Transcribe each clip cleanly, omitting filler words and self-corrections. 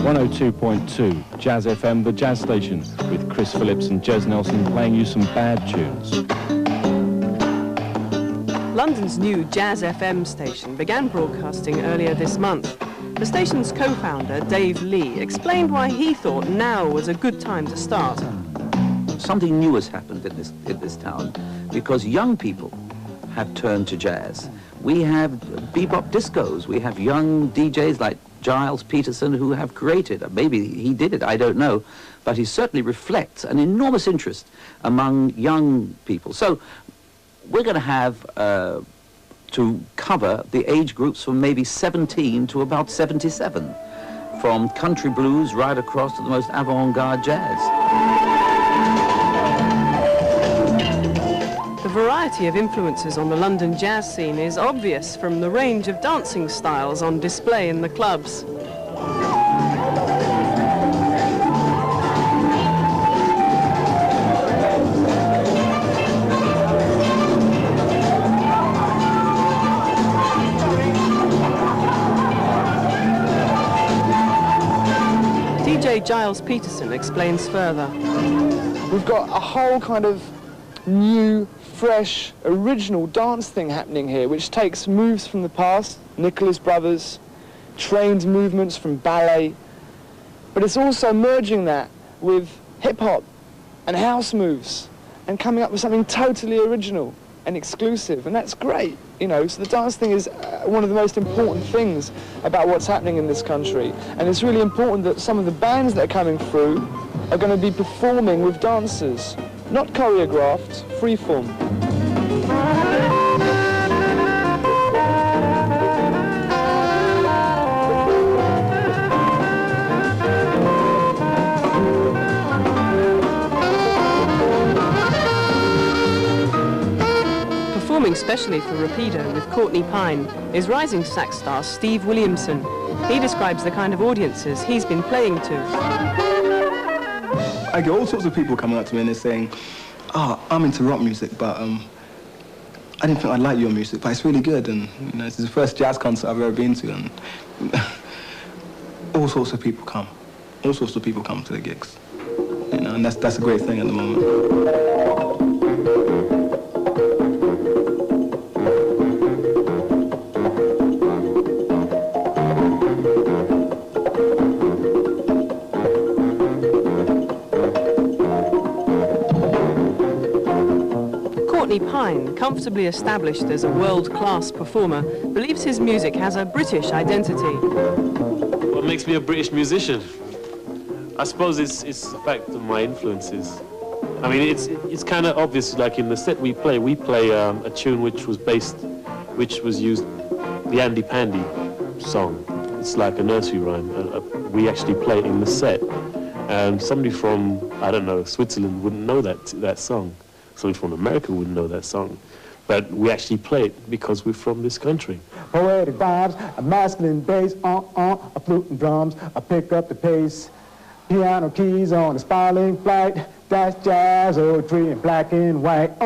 102.2 Jazz FM, the jazz station, with Chris Phillips and Jez Nelson playing you some bad tunes. London's new Jazz FM station began broadcasting earlier this month. The station's co-founder, Dave Lee, explained why he thought now was a good time to start. Something new has happened in this town because young people have turned to jazz. We have bebop discos. We have young DJs like Giles Peterson who have created, maybe he did it, I don't know, but he certainly reflects an enormous interest among young people. So we're going to have to cover the age groups from maybe 17 to about 77, from country blues right across to the most avant-garde jazz. The variety of influences on the London jazz scene is obvious from the range of dancing styles on display in the clubs. DJ Giles Peterson explains further. We've got a whole kind of new, fresh, original dance thing happening here, which takes moves from the past, Nicholas Brothers, trained movements from ballet, but it's also merging that with hip-hop and house moves and coming up with something totally original and exclusive, and that's great, you know. So the dance thing is one of the most important things about what's happening in this country, and it's really important that some of the bands that are coming through are going to be performing with dancers. Not choreographed, freeform. Performing specially for Rapido with Courtney Pine is rising sax star Steve Williamson. He describes the kind of audiences he's been playing to. I get all sorts of people coming up to me and they're saying, "Oh, I'm into rock music, but I didn't think I'd like your music, but it's really good." And you know, this is the first jazz concert I've ever been to, and all sorts of people come. All sorts of people come to the gigs. You know, and that's a great thing at the moment. Courtney Pine, comfortably established as a world-class performer, believes his music has a British identity. What makes me a British musician? I suppose it's the fact of my influences. I mean, it's kind of obvious, like in the set we play a tune which was used, the Andy Pandy song. It's like a nursery rhyme. We actually play it in the set. And somebody from, I don't know, Switzerland wouldn't know that song. Somebody from America wouldn't know that song. But we actually play it because we're from this country. Poetic vibes, a masculine bass, a flute and drums, a pick up the pace. Piano keys on a spiraling flight, that's jazz, poetry in black and white.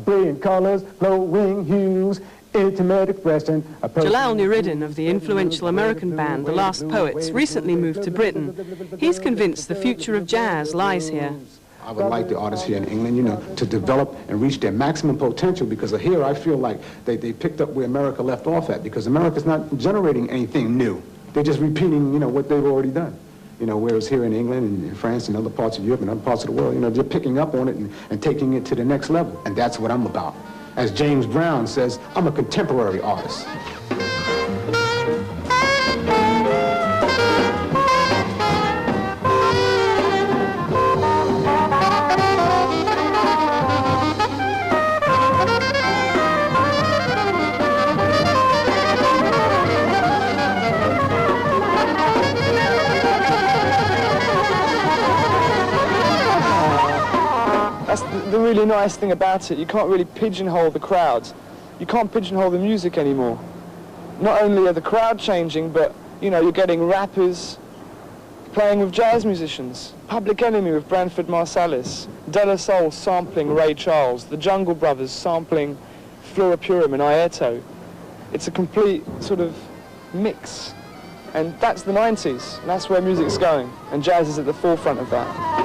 Brilliant colors, glowing hues, intimate expression. Jalal Nuruddin of the influential American band The Last Poets recently moved to Britain. He's convinced the future of jazz lies here. I would like the artists here in England, you know, to develop and reach their maximum potential, because here I feel like they picked up where America left off at, because America's not generating anything new. They're just repeating, you know, what they've already done. You know, whereas here in England and in France and other parts of Europe and other parts of the world, you know, they're picking up on it and taking it to the next level. And that's what I'm about. As James Brown says, I'm a contemporary artist. That's the really nice thing about it. You can't really pigeonhole the crowd. You can't pigeonhole the music anymore. Not only are the crowd changing, but, you know, you're getting rappers playing with jazz musicians. Public Enemy with Branford Marsalis. De La Soul sampling Ray Charles. The Jungle Brothers sampling Flora Purim and Airto. It's a complete sort of mix And that's the 90s, and that's where music's going, and jazz is at the forefront of that.